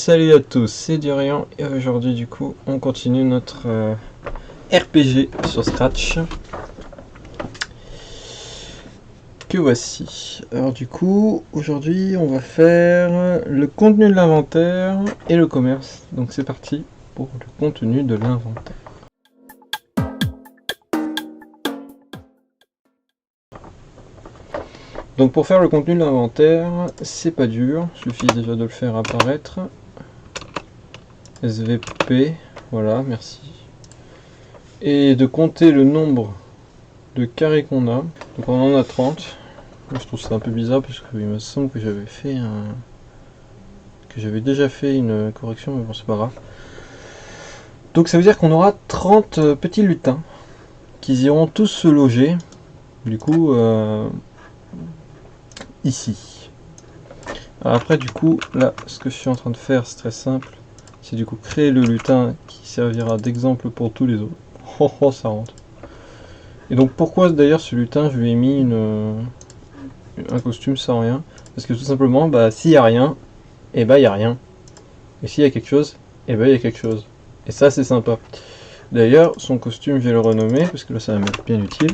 Salut à tous, c'est Durian et aujourd'hui du coup on continue notre RPG sur Scratch que voici. Alors du coup aujourd'hui on va faire le contenu de l'inventaire et le commerce. Donc c'est parti pour le contenu de l'inventaire. Donc pour faire le contenu de l'inventaire, c'est pas dur, il suffit déjà de le faire apparaître. SVP, voilà, merci. Et de compter le nombre de carrés qu'on a. Donc on en a 30. Je trouve ça un peu bizarre parce qu'il me semble que j'avais déjà fait une correction, mais bon c'est pas grave. Donc ça veut dire qu'on aura 30 petits lutins qui iront tous se loger du coup ici. Alors après du coup là ce que je suis en train de faire c'est très simple, c'est du coup créer le lutin qui servira d'exemple pour tous les autres. Oh, oh ça rentre. Et donc pourquoi d'ailleurs ce lutin je lui ai mis un costume sans rien? Parce que tout simplement s'il y a rien, et il y a rien. Et s'il y a quelque chose, et il y a quelque chose. Et ça c'est sympa. D'ailleurs son costume je vais le renommer parce que là ça va m'être bien utile.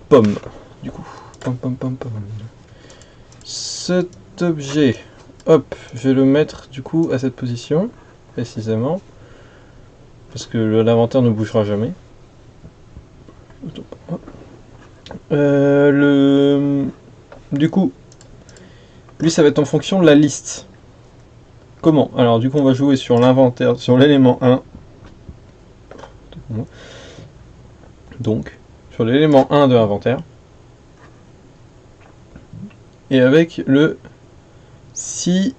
Pomme. Du coup. Pom pom pom pom. Cet objet, hop, je vais le mettre du coup à cette position précisément. Parce que l'inventaire ne bougera jamais. Du coup, lui ça va être en fonction de la liste. Comment? Alors du coup on va jouer sur l'inventaire, sur l'élément 1. Donc, sur l'élément 1 de l'inventaire. Et avec le si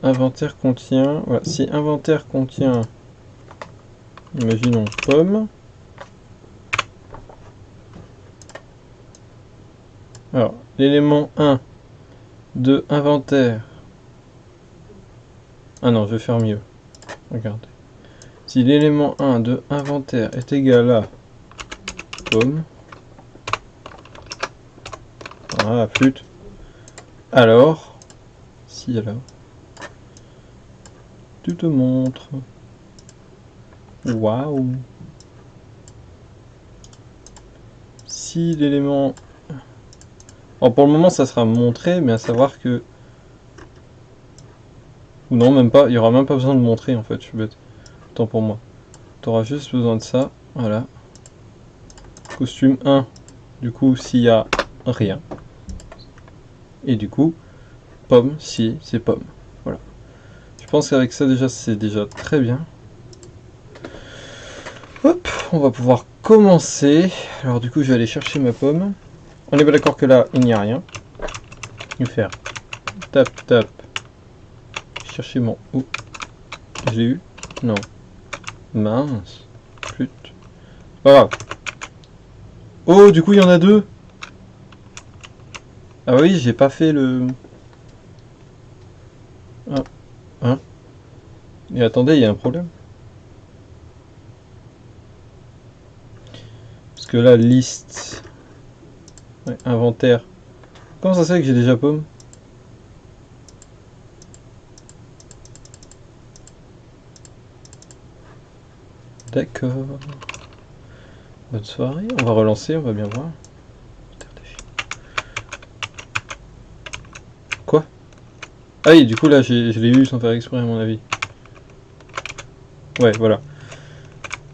inventaire contient, voilà, si inventaire contient, imaginons pomme. Alors, l'élément 1 de inventaire. Ah non, je vais faire mieux. Regardez. Si l'élément 1 de inventaire est égal à pomme. Ah, flûte. Alors, si alors, tu te montres. Waouh. Si l'élément... Alors pour le moment ça sera montré, mais à savoir que... Ou non, même pas, il n'y aura même pas besoin de montrer en fait, je suis bête. Tant pour moi. Tu auras juste besoin de ça, voilà. Costume 1, du coup s'il y a rien. Et du coup, pomme si c'est pomme. Voilà. Je pense qu'avec ça déjà c'est déjà très bien. Hop, on va pouvoir commencer. Alors du coup je vais aller chercher ma pomme. On est pas d'accord que là il n'y a rien. Je vais faire tap tap. Chercher mon... Oh, je l'ai eu? Non. Mince. Flûte. Pas grave. Oh, du coup, il y en a deux. Ah oui, j'ai pas fait le... Ah. Hein? Et attendez, il y a un problème. Parce que là, liste... Ouais, inventaire. Comment ça se fait que j'ai déjà pomme? D'accord. Bonne soirée. On va relancer, on va bien voir. Quoi? Ah oui, du coup là, je l'ai eu sans faire exprès à mon avis. Ouais, voilà.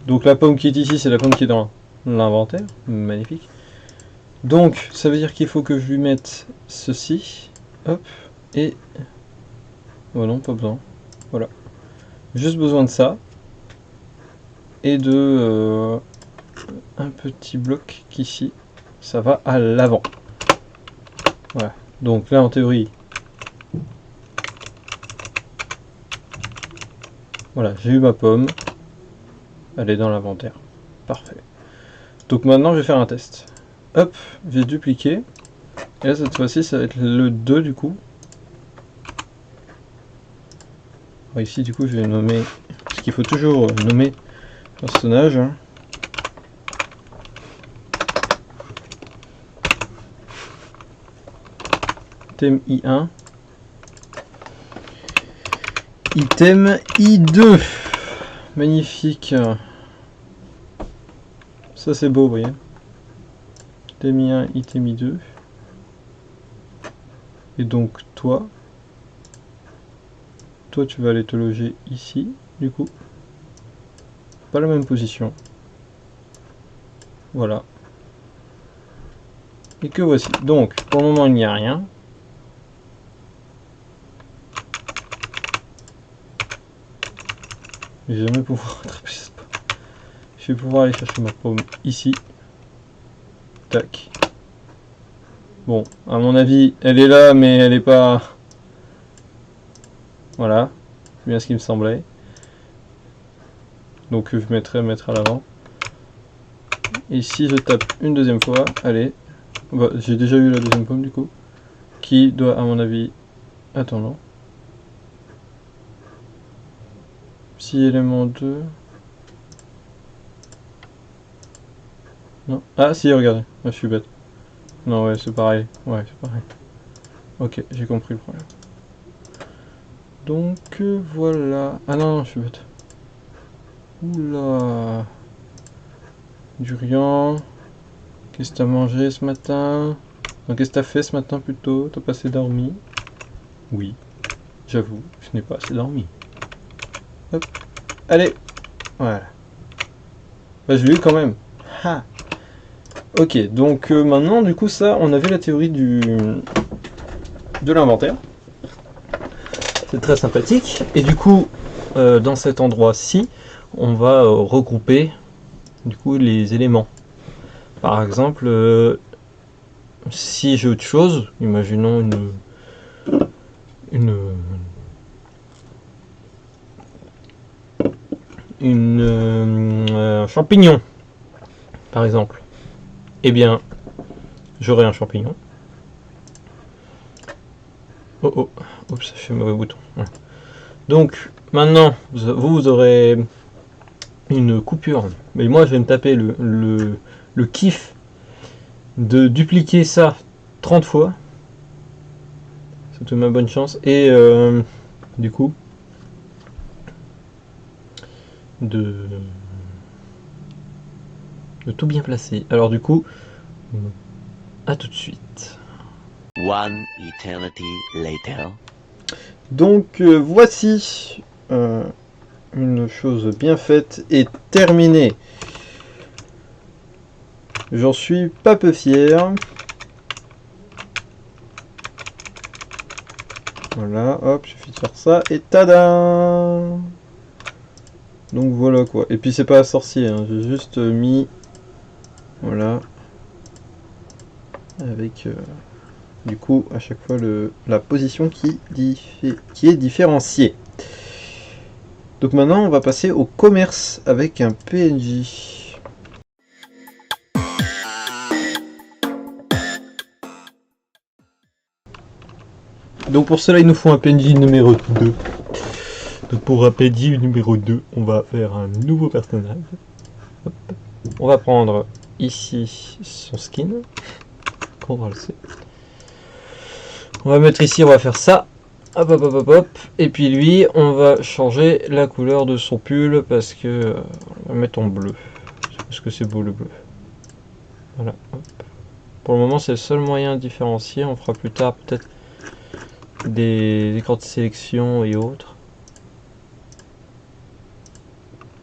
Donc la pomme qui est ici, c'est la pomme qui est dans l'inventaire. Magnifique. Donc, ça veut dire qu'il faut que je lui mette ceci. Hop. Et... Oh non, pas besoin. Voilà. Juste besoin de ça. Et de... un petit bloc qui ici. Ça va à l'avant. Voilà. Donc là, en théorie... Voilà, j'ai eu ma pomme. Elle est dans l'inventaire. Parfait. Donc maintenant, je vais faire un test. Hop, j'ai dupliqué. Et là, cette fois-ci, ça va être le 2 du coup. Alors ici, du coup, je vais nommer... Parce qu'il faut toujours nommer le personnage. Hein. Thème I1. Item I2. Magnifique. Ça c'est beau, vous voyez. Item I1, item I2. Et donc toi tu vas aller te loger ici, du coup. Pas la même position. Voilà. Et que voici. Donc, pour le moment, il n'y a rien. Je vais jamais pouvoir rattraper ce spot. Je vais pouvoir aller chercher ma pomme ici. Tac. Bon, à mon avis, elle est là, mais elle est pas... Voilà. C'est bien ce qui me semblait. Donc je mettrai mettre à l'avant. Et si je tape une deuxième fois, allez. Bah, j'ai déjà eu la deuxième pomme du coup. Qui doit, à mon avis... Attends, non. Petit élément 2. Non. Ah si, regardez. Ah, je suis bête. Non, ouais, c'est pareil. Ouais, c'est pareil. Ok, j'ai compris le problème. Donc, voilà. Ah non, je suis bête. Oula. Durian. Qu'est-ce que t'as mangé ce matin? Non, qu'est-ce que t'as fait ce matin plutôt? T'as pas assez dormi? Oui. J'avoue, je n'ai pas assez dormi. Hop. Allez. Voilà. Bah, je l'ai eu quand même. Ha. Ok, donc maintenant, du coup, ça, on avait la théorie de l'inventaire. C'est très sympathique. Et du coup, dans cet endroit-ci, on va regrouper du coup les éléments. Par exemple, si j'ai autre chose, imaginons un champignon, par exemple. Eh bien, j'aurai un champignon. Oh oh, oups, j'ai fait mauvais bouton. Voilà. Donc, maintenant, vous aurez une coupure. Mais moi, je vais me taper le kiff de dupliquer ça 30 fois. C'est toute ma bonne chance. Et du coup, de tout bien placer. Alors du coup, à tout de suite. One eternity later. Donc voici une chose bien faite et terminée. J'en suis pas peu fier. Voilà, hop, il suffit de faire ça et tada! Donc voilà quoi. Et puis c'est pas sorcier, hein. J'ai juste mis... Voilà. Avec du coup à chaque fois la position qui est différenciée. Donc maintenant on va passer au commerce avec un PNJ. Donc pour cela il nous faut un PNJ numéro 2. Donc pour un PNJ numéro 2, on va faire un nouveau personnage. Hop. On va prendre ici son skin. CTRL-C. On va mettre ici, on va faire ça. Hop hop hop hop hop. Et puis lui, on va changer la couleur de son pull parce que on va mettre en bleu. Parce que c'est beau le bleu. Voilà. Hop. Pour le moment, c'est le seul moyen différencié. On fera plus tard peut-être des écrans de sélection et autres.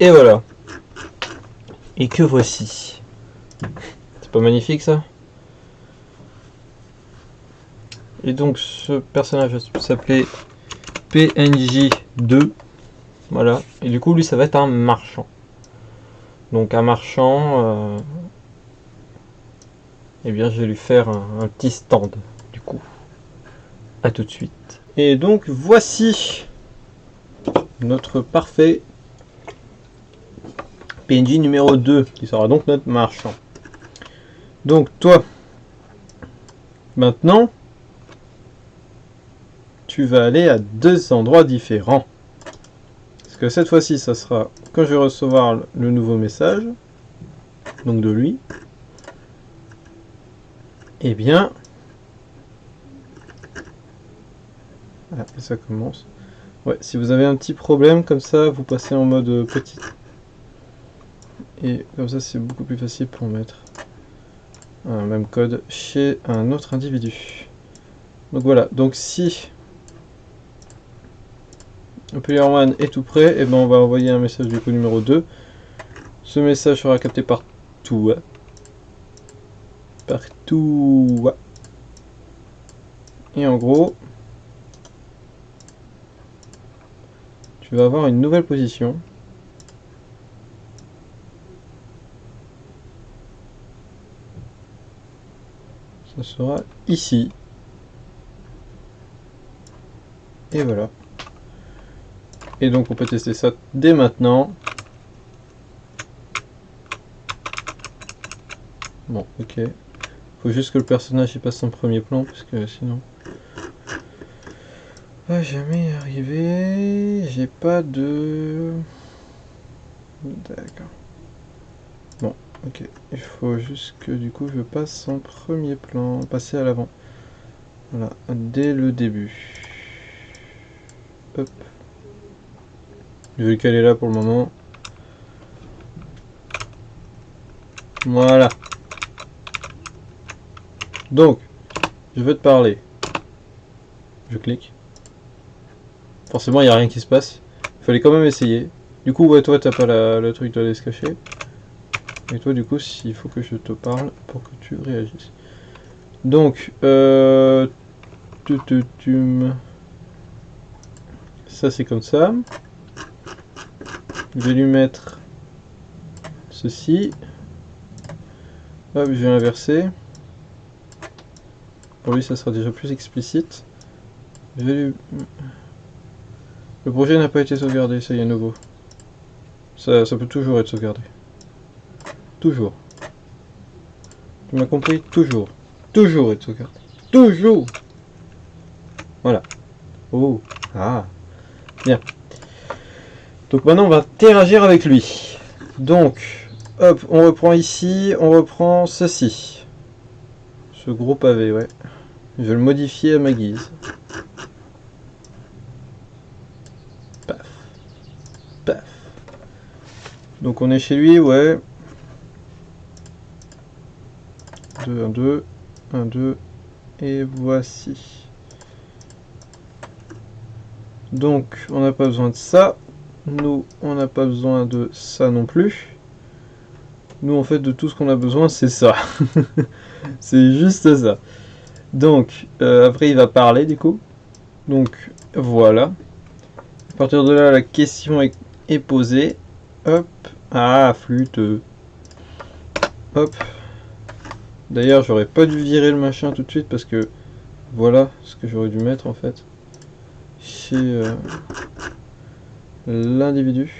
Et voilà. Et que voici. C'est pas magnifique ça? Et donc ce personnage va s'appeler PNJ2. Voilà. Et du coup lui ça va être un marchand. Donc un marchand, eh bien je vais lui faire un petit stand du coup. A tout de suite. Et donc voici notre parfait PNJ numéro 2 qui sera donc notre marchand. Donc toi, maintenant, tu vas aller à deux endroits différents. Parce que cette fois-ci, ça sera quand je vais recevoir le nouveau message, donc de lui, eh bien, ah, et ça commence. Ouais, si vous avez un petit problème comme ça, vous passez en mode petit. Et comme ça, c'est beaucoup plus facile pour mettre un même code chez un autre individu. Donc voilà, donc si le player 1 est tout prêt, et ben on va envoyer un message du coup numéro 2. Ce message sera capté par toi. Partout. Et en gros, tu vas avoir une nouvelle position. Ça sera ici. Et voilà. Et donc on peut tester ça dès maintenant. Bon, ok. Faut juste que le personnage y passe en premier plan, parce que sinon... va jamais y arriver. J'ai pas de... D'accord. Bon, ok. Il faut juste que du coup je passe en premier plan, passer à l'avant. Voilà, dès le début. Hop. Je vais le caler là pour le moment. Voilà. Donc, je veux te parler. Je clique. Forcément, il n'y a rien qui se passe. Il fallait quand même essayer. Du coup, ouais, toi, t'as pas le truc d'aller se cacher. Et toi, du coup, il faut que je te parle pour que tu réagisses. Donc, ça, c'est comme ça. Je vais lui mettre ceci. Hop, je vais inverser. Pour lui, ça sera déjà plus explicite. Je vais lui... Le projet n'a pas été sauvegardé, ça y est, nouveau. Ça peut toujours être sauvegardé. Toujours. Tu m'as compris? Toujours. Toujours être sauvegardé. Toujours. Voilà. Oh. Ah. Bien. Donc maintenant, on va interagir avec lui. Donc, hop, on reprend ici, on reprend ceci. Ce gros pavé, ouais. Je vais le modifier à ma guise. Paf. Paf. Donc on est chez lui, ouais. 2, 1, 2, 1, 2, et voici. Donc on n'a pas besoin de ça. Nous, on n'a pas besoin de ça non plus. Nous, en fait, de tout ce qu'on a besoin, c'est ça. C'est juste ça. Donc, après, il va parler, du coup. Donc, voilà. À partir de là, la question est posée. Hop. Ah, flûte. Hop. D'ailleurs, j'aurais pas dû virer le machin tout de suite parce que voilà ce que j'aurais dû mettre en fait chez l'individu.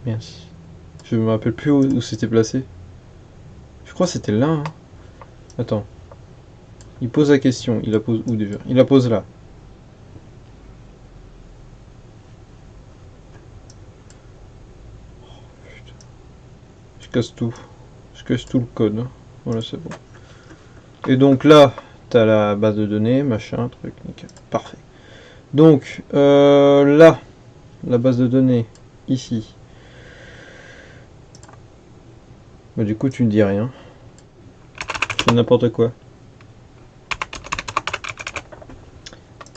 Merci. Je me rappelle plus où c'était placé. Je crois que c'était là. Hein. Attends. Il pose la question. Il la pose où déjà? Il la pose là. Oh, putain. Je casse tout. Je casse tout le code. Hein. Voilà, c'est bon. Et donc là, t'as la base de données, machin, truc, nickel. Parfait. Donc là, la base de données, ici. Bah, du coup, tu ne dis rien. Je fais n'importe quoi.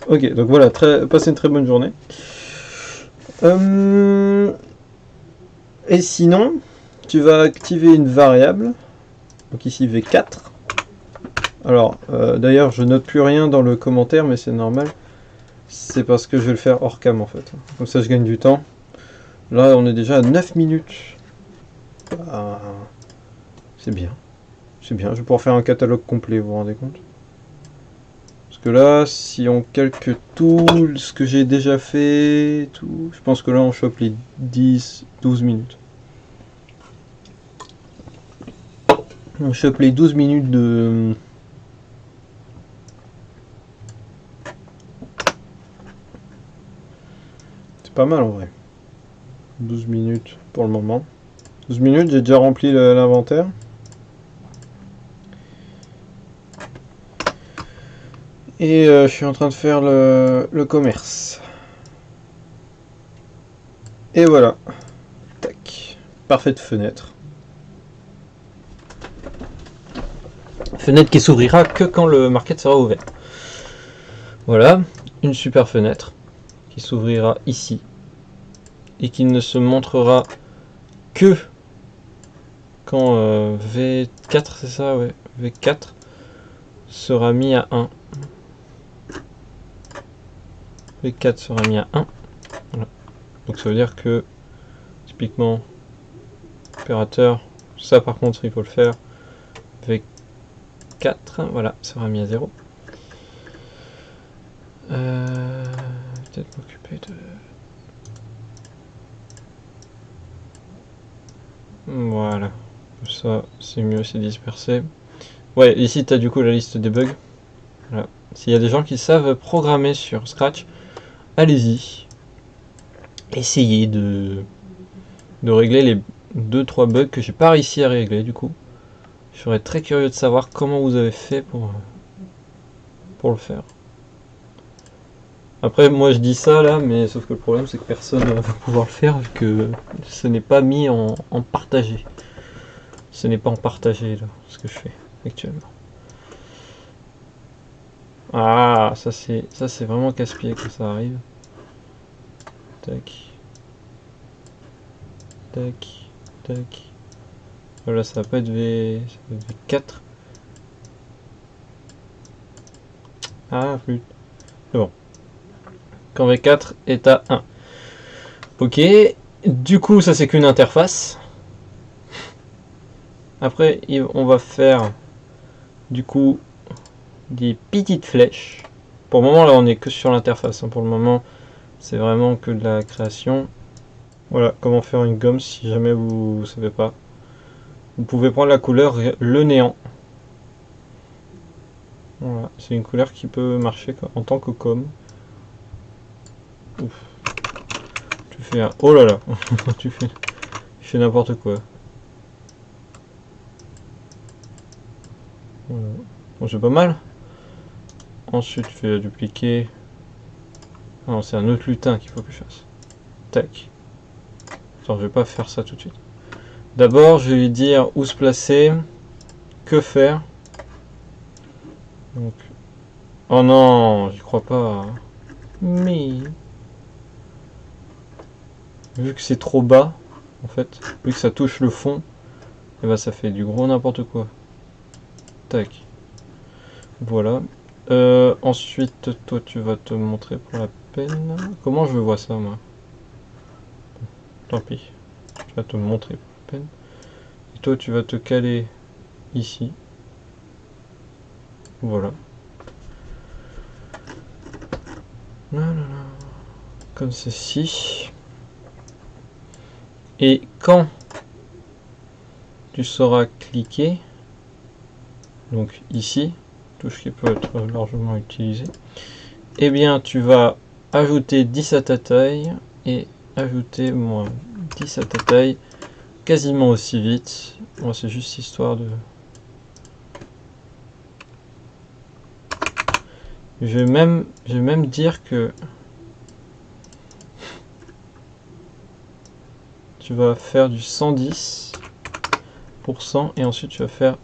Ok, donc voilà, passez une très bonne journée. Et sinon, tu vas activer une variable. Donc ici V4. Alors, d'ailleurs, je note plus rien dans le commentaire, mais c'est normal. C'est parce que je vais le faire hors cam en fait. Comme ça, je gagne du temps. Là, on est déjà à 9 minutes. Ah, c'est bien. C'est bien. Je vais pouvoir faire un catalogue complet, vous vous rendez compte? Parce que là, si on calcule tout ce que j'ai déjà fait, tout, je pense que là, on chope les 10-12 minutes. On chope les 12 minutes de... C'est pas mal en vrai. 12 minutes pour le moment. 12 minutes, j'ai déjà rempli l'inventaire. Et je suis en train de faire le commerce. Et voilà. Tac. Parfaite fenêtre. Fenêtre qui s'ouvrira que quand le market sera ouvert. Voilà. Une super fenêtre qui s'ouvrira ici. Et qui ne se montrera que quand V4, c'est ça, ouais, V4 sera mis à 1. V4 sera mis à 1. Voilà. Donc ça veut dire que typiquement opérateur, ça par contre il faut le faire. V4, voilà, sera mis à 0. Peut-être m'occuper de... Voilà, ça c'est mieux, c'est dispersé. Ouais, ici tu as du coup la liste des bugs. Voilà. S'il y a des gens qui savent programmer sur Scratch, allez-y. Essayez de régler les 2-3 bugs que j'ai pas réussi à régler du coup. Je serais très curieux de savoir comment vous avez fait pour le faire. Après moi je dis ça là, mais sauf que le problème c'est que personne va pouvoir le faire vu que ce n'est pas mis en partagé. Ce n'est pas en partagé là, ce que je fais actuellement. Ah, ça c'est vraiment casse-pied quand ça arrive. Tac. Tac. Tac. Voilà, ça va pas être V4. Ah, plus. C'est bon. Quand V4 est à 1. Ok. Du coup, ça c'est qu'une interface. Après, on va faire du coup des petites flèches. Pour le moment, là, on est que sur l'interface. Pour le moment, c'est vraiment que de la création. Voilà, comment faire une gomme si jamais vous ne savez pas. Vous pouvez prendre la couleur le néant. Voilà, c'est une couleur qui peut marcher en tant que com. Ouf. Tu fais un... Oh là là. tu fais n'importe quoi. Voilà. Bon, c'est pas mal. Ensuite, tu fais dupliquer. Non, c'est un autre lutin qu'il faut que je fasse. Tac. Attends, je vais pas faire ça tout de suite. D'abord, je vais lui dire où se placer, que faire. Donc... Oh non, j'y crois pas. Mais... Vu que c'est trop bas, en fait, vu que ça touche le fond, et bah ça fait du gros n'importe quoi. Tac. Voilà. Ensuite, toi, tu vas te montrer pour la peine. Comment je vois ça, moi? Tant pis. Je vais te montrer pour la peine. Et toi, tu vas te caler ici. Voilà. Comme ceci. Et quand tu sauras cliquer, donc ici, touche qui peut être largement utilisée, et bien tu vas ajouter 10 à ta taille et ajouter moins 10 à ta taille quasiment aussi vite. Moi c'est juste histoire de... Je vais même dire que tu vas faire du 110% et ensuite tu vas faire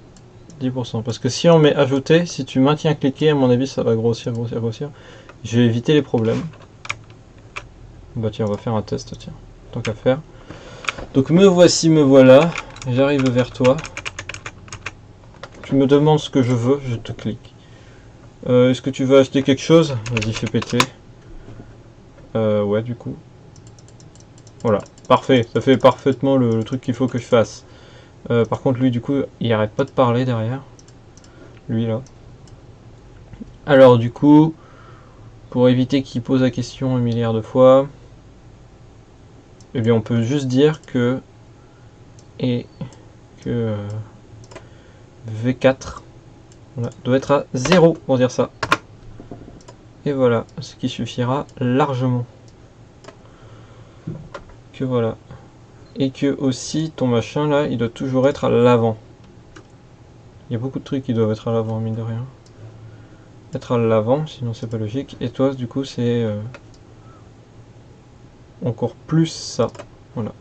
10%. Parce que si on met ajouter, si tu maintiens cliquer, à mon avis ça va grossir. Je vais éviter les problèmes. Bah tiens, on va faire un test, tiens, tant qu'à faire. Donc me voici, me voilà, j'arrive vers toi. Tu me demandes ce que je veux, je te clique. Est-ce que tu veux acheter quelque chose? Vas-y, fais péter. Ouais, du coup. Voilà, parfait, ça fait parfaitement le truc qu'il faut que je fasse. Par contre, lui, du coup, il arrête pas de parler derrière. Lui, là. Alors, du coup, pour éviter qu'il pose la question un milliard de fois, eh bien, on peut juste dire que... Et que... V4 voilà, doit être à 0 pour dire ça. Et voilà, ce qui suffira largement. Que voilà. Et que aussi ton machin là, il doit toujours être à l'avant. Il y a beaucoup de trucs qui doivent être à l'avant, mine de rien. être à l'avant, sinon c'est pas logique. Et toi, du coup, c'est encore plus ça. Voilà.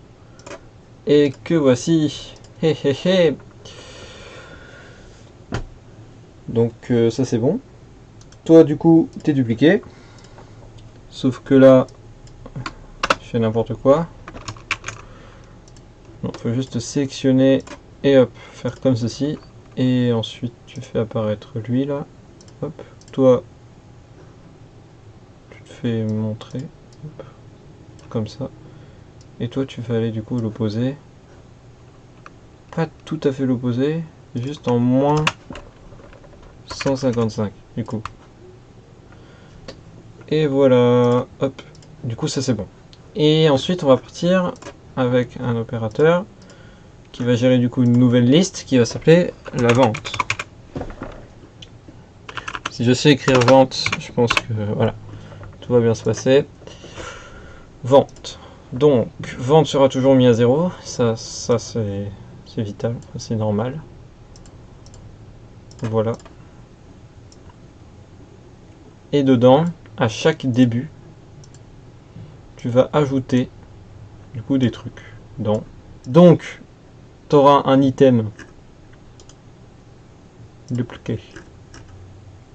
Et que voici. Hé hé hé. Donc ça c'est bon. Toi, du coup, t'es dupliqué. Sauf que là, je fais n'importe quoi. Il faut juste sélectionner et hop, faire comme ceci. Et ensuite, tu fais apparaître lui là. Hop. Toi, tu te fais montrer. Hop. Comme ça. Et toi, tu vas aller du coup l'opposé. Pas tout à fait l'opposé, juste en moins 155 du coup. Et voilà, hop. Du coup, ça c'est bon. Et ensuite, on va partir avec un opérateur qui va gérer du coup une nouvelle liste qui va s'appeler la vente. Si je sais écrire vente, je pense que voilà, tout va bien se passer. Vente. Donc, vente sera toujours mis à 0. Ça c'est vital, c'est normal. Voilà. Et dedans, à chaque début, tu vas ajouter du coup des trucs dans. Donc, tu auras un item dupliqué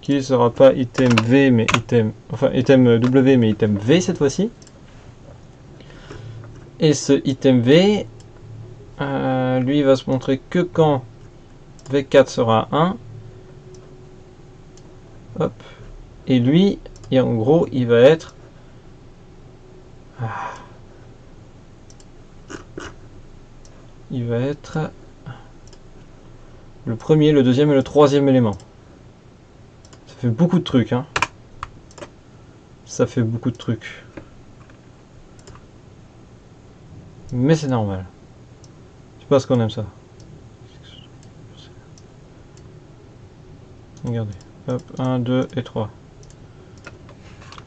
qui ne sera pas item V mais item, enfin item W mais item V cette fois-ci. Et ce item V, lui va se montrer que quand V4 sera 1. Hop. Et lui, et en gros, il va être le premier, le deuxième et le troisième élément. Ça fait beaucoup de trucs, hein. Ça fait beaucoup de trucs. Mais c'est normal. C'est parce qu'on aime ça. Regardez. Hop, 1, 2 et 3.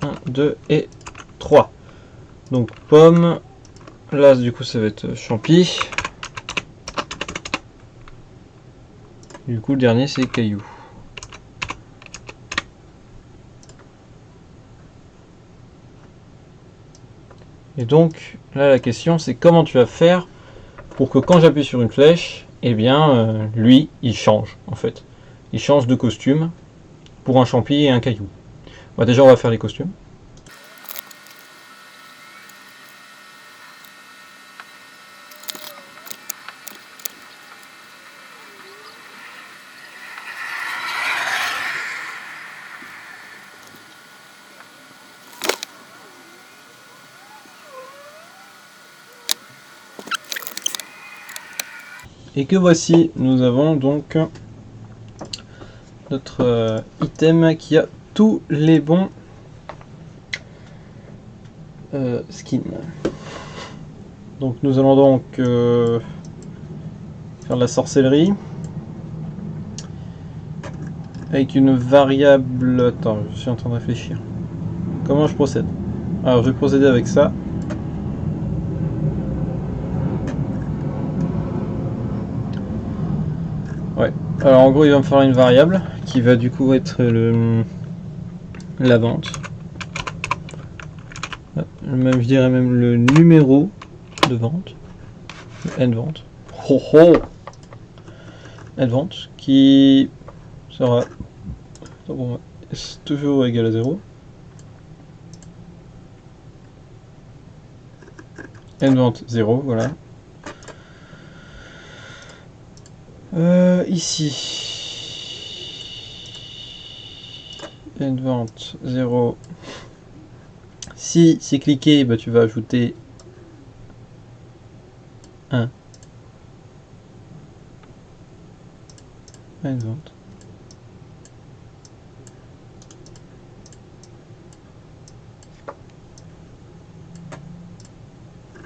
1, 2 et 3. Donc pomme. Là, du coup, ça va être champi. Du coup, le dernier, c'est caillou. Et donc, là, la question, c'est comment tu vas faire pour que quand j'appuie sur une flèche, eh bien, lui, il change, en fait. Il change de costume pour un champi et un caillou. Bah, déjà, on va faire les costumes. Et que voici, nous avons donc notre item qui a tous les bons skins. Donc nous allons donc faire de la sorcellerie avec une variable. Attends, je suis en train de réfléchir. Comment je procède? Alors je vais procéder avec ça. Ouais. Alors en gros, il va me falloir une variable qui va du coup être la vente. Même, je dirais même le numéro de vente. Le end vente. Oh oh, end vente qui sera toujours égal à 0. End vente 0, voilà. Ici, end vente 0. Si c'est cliqué, bah, tu vas ajouter 1. End vente.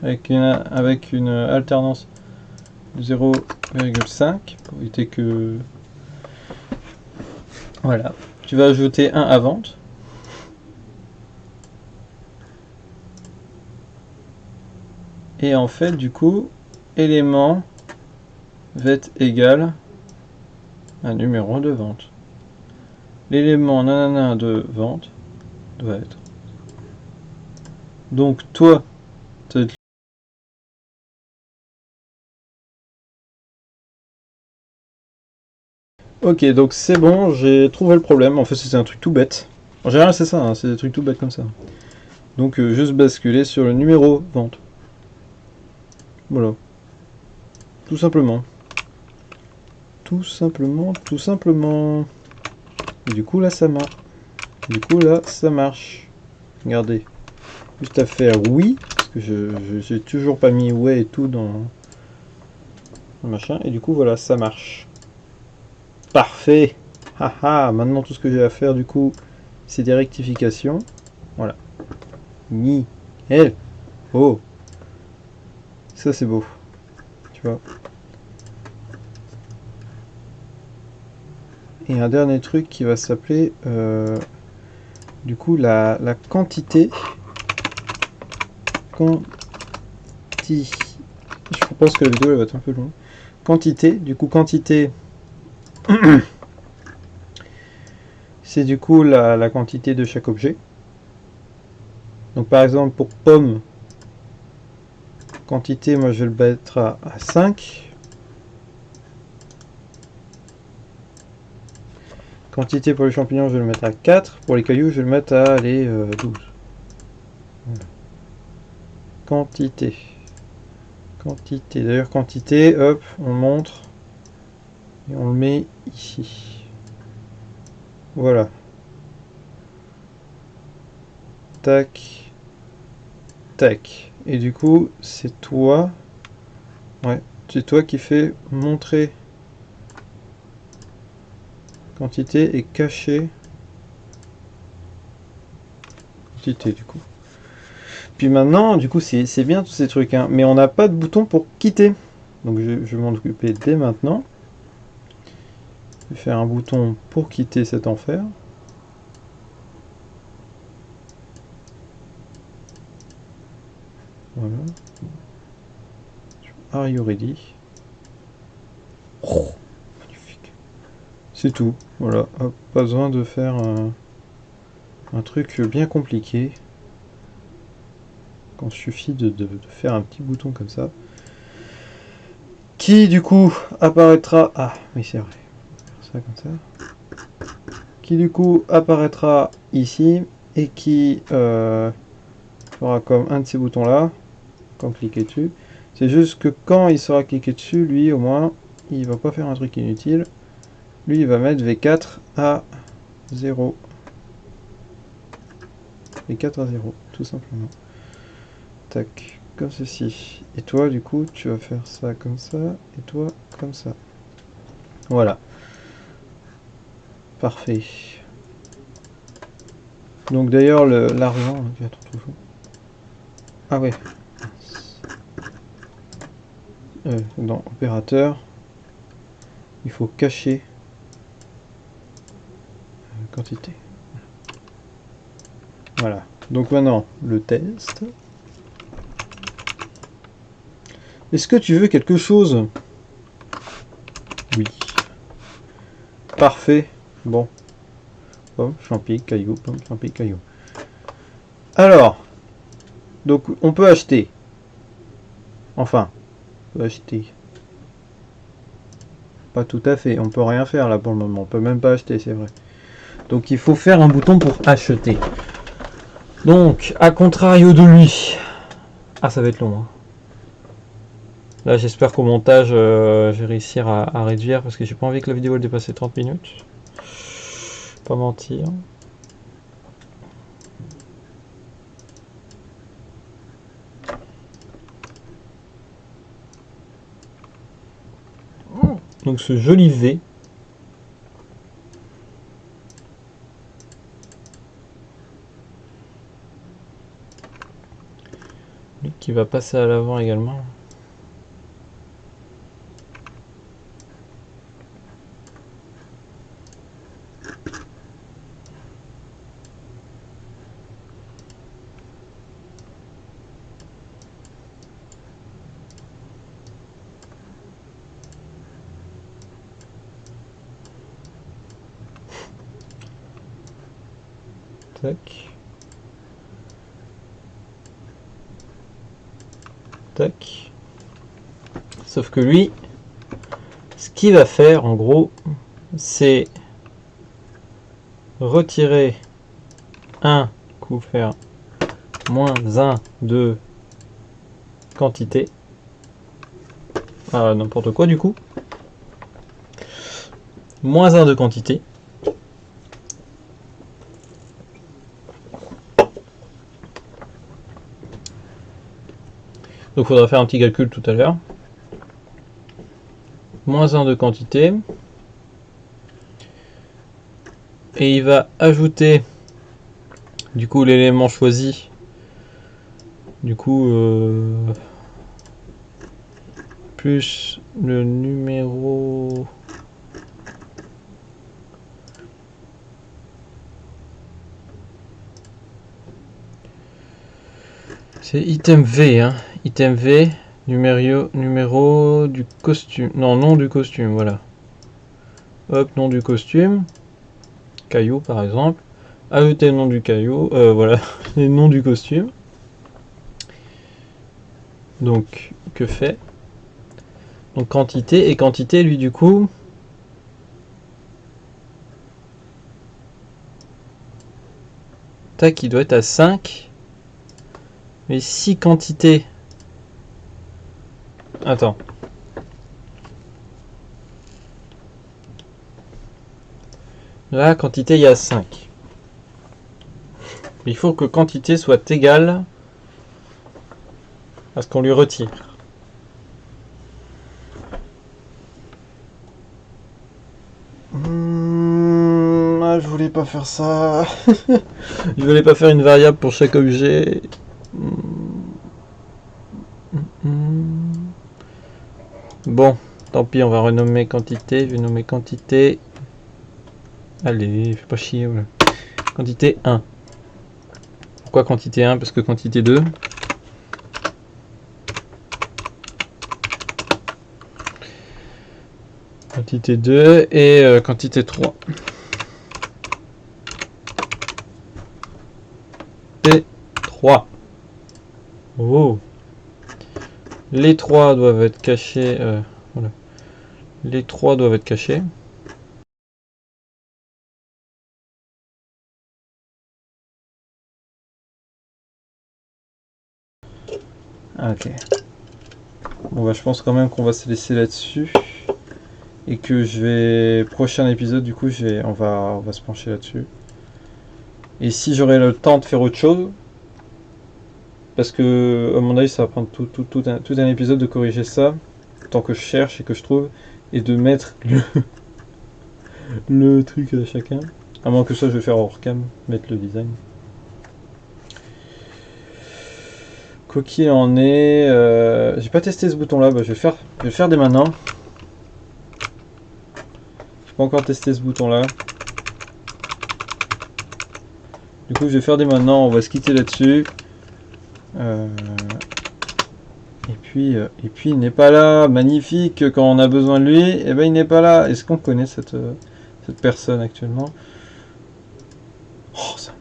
Avec une alternance de 0,5 pour éviter que. Voilà. Tu vas ajouter 1 à vente. Et en fait, du coup, élément va être égal à numéro de vente. l'élément nanana de vente doit être. Donc toi, ça va être... Ok, donc c'est bon, j'ai trouvé le problème. En fait, c'est un truc tout bête. En général, c'est ça, hein, c'est des trucs tout bêtes comme ça. Donc, juste basculer sur le numéro vente. Voilà. Tout simplement. Tout simplement, tout simplement. Et du coup, là, ça marche. Du coup, là, ça marche. Regardez. Juste à faire oui, parce que j'ai toujours pas mis ouais et tout dans le machin. Et du coup, voilà, ça marche. Parfait. Haha, maintenant tout ce que j'ai à faire, du coup, c'est des rectifications. Voilà. Ni. Elle. Oh. Ça, c'est beau. Tu vois. Et un dernier truc qui va s'appeler, du coup, la quantité. Je pense que la vidéo elle va être un peu longue. Quantité, du coup, quantité. C'est du coup la quantité de chaque objet. Donc par exemple pour pomme, quantité, moi je vais le mettre à 5. Quantité pour les champignons, je vais le mettre à 4. Pour les cailloux, je vais le mettre à les 12. Voilà. Quantité. Quantité. D'ailleurs, quantité, hop, on montre. Et on le met ici. Voilà. Tac. Tac. Et du coup, c'est toi. Ouais, c'est toi qui fais montrer quantité et cacher quantité du coup. Puis maintenant, du coup, c'est bien tous ces trucs, hein, mais on n'a pas de bouton pour quitter. Donc je vais m'en occuper dès maintenant. Je vais faire un bouton pour quitter cet enfer. Voilà. Are you ready? Oh, magnifique. C'est tout. Voilà. Hop, pas besoin de faire un truc bien compliqué. Quand il suffit de faire un petit bouton comme ça. Qui du coup apparaîtra... Ah oui c'est vrai. Ça comme ça. Qui du coup apparaîtra ici et qui fera comme un de ces boutons là quand cliquer dessus. C'est juste que quand il sera cliqué dessus, lui au moins il va pas faire un truc inutile. Lui il va mettre V4 à 0. V4 à 0 tout simplement. Tac, comme ceci. Et toi du coup tu vas faire ça comme ça et toi comme ça. Voilà. Parfait. Donc d'ailleurs l'argent, ah ouais, dans opérateur, il faut cacher quantité. Voilà. Donc maintenant le test. Est-ce que tu veux quelque chose? Oui. Parfait. Bon. Pomme, champi, caillou, pomme, champi, caillou. Alors, donc on peut acheter. Enfin, on peut acheter. Pas tout à fait. On peut rien faire là pour le moment. On peut même pas acheter, c'est vrai. Donc il faut faire un bouton pour acheter. Donc, à contrario de lui. Ah, ça va être long. Hein. Là, j'espère qu'au montage, je vais réussir à réduire parce que j'ai pas envie que la vidéo elle dépasse 30 minutes. Pas mentir. Donc ce joli V. Qui va passer à l'avant également. Tac. Tac. Sauf que lui, ce qu'il va faire en gros, c'est retirer 1, du coup faire moins 1 de quantité. Ah, n'importe quoi du coup. Moins 1 de quantité. Donc il faudra faire un petit calcul tout à l'heure. Moins 1 de quantité. Et il va ajouter du coup l'élément choisi. Du coup plus le numéro. C'est item V, hein. Item V, numéro du costume. Non, nom du costume, voilà. Hop, nom du costume. Caillou, par exemple. Ajouter le nom du caillou. Voilà, le nom du costume. Donc, que fait? Donc, quantité. Et quantité, lui, du coup... Tac, il doit être à 5. Mais si quantité... Attends. Là, quantité, il y a 5. Il faut que quantité soit égale à ce qu'on lui retire. Je voulais pas faire ça. Je voulais pas faire une variable pour chaque objet. Bon, tant pis, on va renommer quantité. Je vais nommer quantité. Allez, fais pas chier. Ouais. Quantité 1. Pourquoi quantité 1? Parce que quantité 2. Quantité 2 et quantité 3. Et 3. Oh. Les 3 doivent être cachés. Voilà. Les 3 doivent être cachés. Ok. Bon bah je pense quand même qu'on va se laisser là-dessus. Et que je vais... Prochain épisode du coup on va se pencher là-dessus. Et si j'aurai le temps de faire autre chose, parce que à mon avis ça va prendre tout un épisode de corriger ça, tant que je cherche et que je trouve, et de mettre le truc à chacun. À moins que ça je vais faire hors cam, mettre le design. Quoi qu'il en est, j'ai pas testé ce bouton là, bah, je vais le faire dès maintenant. J'ai pas encore testé ce bouton là. Du coup je vais faire dès maintenant, on va se quitter là-dessus. Et puis il n'est pas là, magnifique, quand on a besoin de lui, et ben il n'est pas là. Est-ce qu'on connaît cette personne actuellement? Oh ça.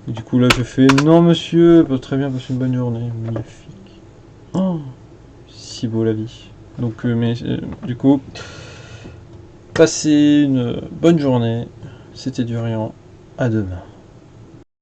Et du coup là je fais non monsieur, très bien, passe une bonne journée, magnifique. Oh, si beau la vie. Donc du coup, passez une bonne journée. C'était Durian. À demain.